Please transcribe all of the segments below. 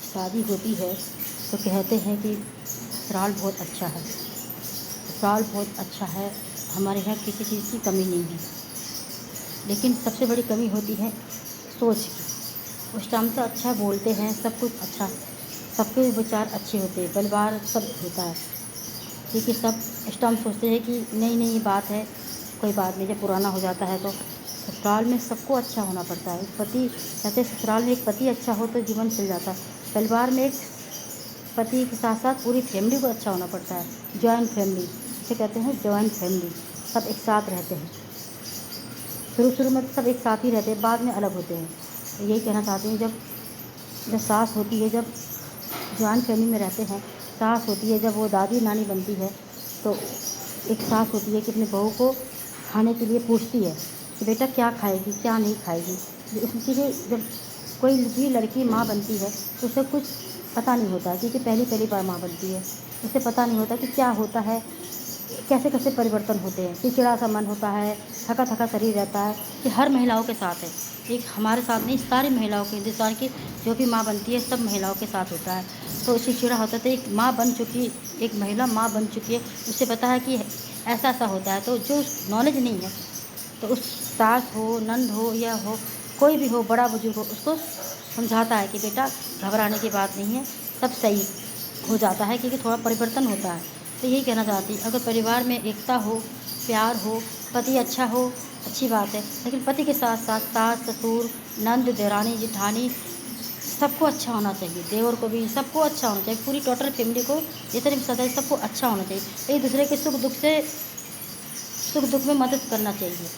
शादी होती है तो कहते हैं कि ससुराल बहुत अच्छा है, ससुराल बहुत अच्छा है, हमारे यहाँ किसी चीज़ की कमी नहीं है। लेकिन सबसे बड़ी कमी होती है सोच की। उस टाइम तो अच्छा बोलते हैं, सब कुछ अच्छा, सबके विचार अच्छे होते हैं, परिवार सब होता है, क्योंकि सब इस टाइम सोचते हैं कि नई नई बात है, कोई बात नहीं। जब पुराना हो जाता है तो ससुराल में सबको अच्छा होना पड़ता है। पति कहते हैं ससुराल में एक पति अच्छा हो तो जीवन चल जाता है। परिवार में एक पति के साथ साथ पूरी फैमिली को अच्छा होना पड़ता है। जॉइंट फैमिली जिसे कहते हैं, जॉइंट फैमिली, सब एक साथ रहते हैं। शुरू में तो सब एक साथ ही रहते हैं, बाद में अलग होते हैं। तो यही कहना चाहती हूँ, जब जब सास होती है, जब जॉइंट फैमिली में रहते हैं, सास होती है, जब वो दादी नानी बनती है तो एक सास होती है कि अपनी बहू को खाने के लिए पूछती है कि बेटा क्या खाएगी, क्या नहीं खाएगी। इसीलिए जब कोई भी लड़की माँ बनती है तो उसे कुछ पता नहीं होता है, क्योंकि पहली बार माँ बनती है। उसे पता नहीं होता कि क्या होता है, कैसे कैसे परिवर्तन होते हैं। चिड़चिड़ा सा मन होता है, थका थका शरीर रहता है, कि हर महिलाओं के साथ है। एक हमारे साथ नहीं, सारी महिलाओं के, हिंदुस्तान की जो भी माँ बनती है सब महिलाओं के साथ होता है। तो चिड़चिड़ा होता है। तो एक माँ बन चुकी, एक महिला माँ बन चुकी है, उसे पता है कि ऐसा ऐसा होता है। तो जो नॉलेज नहीं है तो उस सास हो, नंद हो या हो, कोई भी हो, बड़ा बुजुर्ग हो, उसको समझाता है कि बेटा घबराने की बात नहीं है, सब सही हो जाता है, क्योंकि थोड़ा परिवर्तन होता है। तो यही कहना चाहती हूँ, अगर परिवार में एकता हो, प्यार हो, पति अच्छा हो, अच्छी बात है। लेकिन पति के साथ साथ सास ससुर, नंद देवरानी जेठानी सबको अच्छा होना चाहिए। देवर को भी, सबको अच्छा होना चाहिए। पूरी टोटल फैमिली को, जितने भी सदस्य, सबको अच्छा होना चाहिए। एक दूसरे के सुख दुख में मदद करना चाहिए,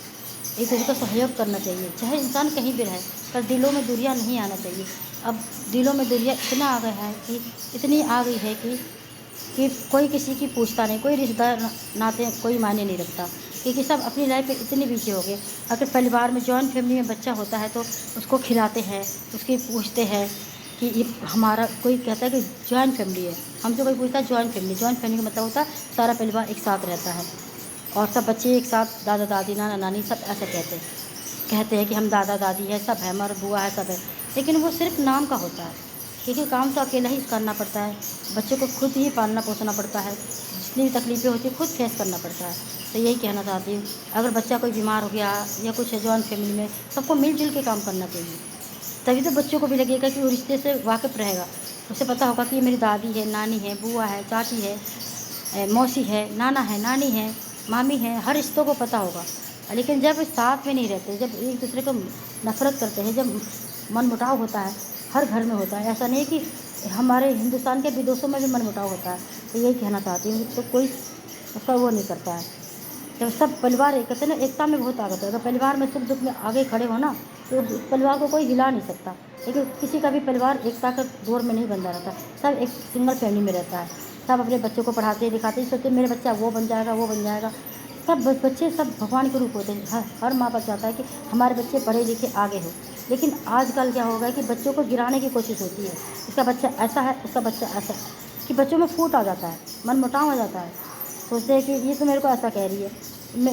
एक दूसरे को सहयोग करना चाहिए। चाहे इंसान कहीं भी रहे, पर दिलों में दूरियां नहीं आना चाहिए। अब दिलों में दूरियां इतना आ गया है कि इतनी आ गई है कि कोई किसी की पूछता नहीं, कोई रिश्तेदार नाते कोई मायने नहीं रखता, क्योंकि सब अपनी लाइफ में इतने बिजी हो गए। अगर परिवार में जॉइंट फैमिली में बच्चा होता है तो उसको खिलाते हैं, उसकी पूछते हैं कि ये हमारा, कोई कहता है कि जॉइंट फैमिली है, हमसे कोई पूछता है जॉइंट फैमिली। जॉइंट फैमिली का मतलब होता है सारा परिवार एक साथ रहता है और सब बच्चे एक साथ, दादा दादी नाना नानी सब ऐसा कहते हैं कि हम दादा दादी है, सब है, हमारा बुआ है, सब है। लेकिन वो सिर्फ नाम का होता है, क्योंकि काम तो अकेला ही करना पड़ता है। बच्चे को खुद ही पालना पोसना पड़ता है, जितनी भी तकलीफ़ें होती है खुद फेस करना पड़ता है। तो यही कहना चाहती हूँ, अगर बच्चा कोई बीमार हो गया या कुछ है, जॉइंट फैमिली में सबको मिलजुल के काम करना चाहिए। तभी तो बच्चों को भी लगेगा कि वो रिश्ते से वाकिफ़ रहेगा। उसे पता होगा कि ये मेरी दादी है, नानी है, बुआ है, चाची है, मौसी है, नाना है, नानी है, मामी है, हर रिश्तों को पता होगा। लेकिन जब साथ में नहीं रहते, जब एक दूसरे को नफ़रत करते हैं, जब मनमुटाव होता है, हर घर में होता है। ऐसा नहीं कि हमारे हिंदुस्तान के विदेशों में भी मनमुटाव होता है। तो यही कहना चाहती हूँ, तो कोई उसका वो नहीं करता है। जब सब परिवार एक कहते हैं ना, एकता में बहुत ताकत है। अगर परिवार में सुख दुख में आगे खड़े हो ना, तो उस परिवार को कोई हिला नहीं सकता। लेकिन किसी का भी परिवार एकता का दौर में नहीं बंधा रहता, सब एक सिंगल फैमिली में रहता है। सब अपने बच्चों को पढ़ाते लिखाते, सोचते मेरे बच्चा वो बन जाएगा, वो बन जाएगा। सब बच्चे सब भगवान के रूप होते हैं। हर माँ बाप चाहता है कि हमारे बच्चे पढ़े लिखे आगे हो। लेकिन आजकल क्या हो गया कि बच्चों को गिराने की कोशिश होती है। इसका बच्चा ऐसा है, उसका बच्चा ऐसा है, कि बच्चों में फूट आ जाता है, मनमुटाव आ जाता है। सोचते हैं कि ये तो मेरे को ऐसा कह रही है,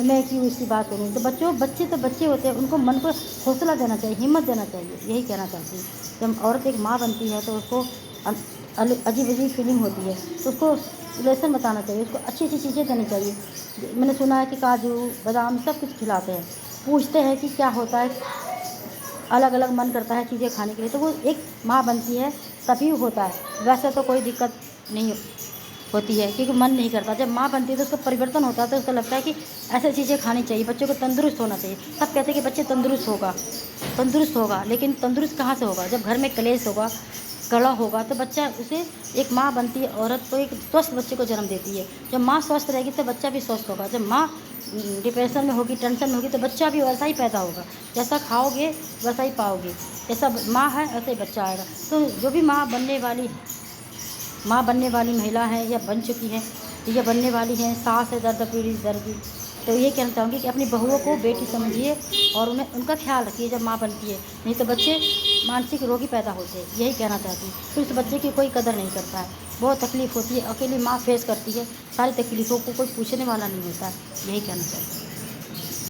मैं क्यों इसकी बात सुनूँ। तो बच्चे तो बच्चे होते हैं, उनको मन को हौसला देना चाहिए, हिम्मत देना चाहिए। यही कहना चाहती हूँ। जब औरत एक माँ बनती है तो उसको अजीब अजीब फीलिंग होती है, तो उसको लेसन बताना चाहिए, उसको अच्छी अच्छी चीज़ें देनी चाहिए। मैंने सुना है कि काजू बादाम सब कुछ खिलाते हैं, पूछते हैं कि क्या होता है, अलग अलग मन करता है चीज़ें खाने के लिए, तो वो एक माँ बनती है तभी होता है। वैसे तो कोई दिक्कत नहीं होती है, क्योंकि मन नहीं करता। जब माँ बनती है तो उसका परिवर्तन होता है, तो उसको लगता है कि ऐसी चीज़ें खानी चाहिए, बच्चों को तंदुरुस्त होना चाहिए। सब कहते हैं कि बच्चे तंदुरुस्त होगा, लेकिन तंदुरुस्त कहाँ से होगा? जब घर में क्लेश होगा, कलह होगा, तो बच्चा उसे, एक माँ बनती है औरत तो एक स्वस्थ बच्चे को जन्म देती है। जब माँ स्वस्थ रहेगी तो बच्चा भी स्वस्थ होगा। जब माँ डिप्रेशन में होगी, टेंशन में होगी, तो बच्चा भी वैसा ही पैदा होगा। जैसा खाओगे वैसा ही पाओगे, जैसा माँ है वैसा ही बच्चा आएगा। तो जो भी माँ बनने वाली महिला है या बन चुकी है या बनने वाली है, सास है दर्द पीड़ी दर्दी, तो ये कहना चाहूँगी कि अपनी बहुओं को बेटी समझिए और उन्हें उनका ख्याल रखिए जब माँ बनती है। नहीं तो बच्चे मानसिक रोगी पैदा होते हैं। यही कहना चाहती हूँ। फिर उस बच्चे की कोई कदर नहीं करता है, बहुत तकलीफ़ होती है, अकेली माँ फेस करती है सारी तकलीफ़ों को, कोई पूछने वाला नहीं होता है। यही कहना चाहती हूँ।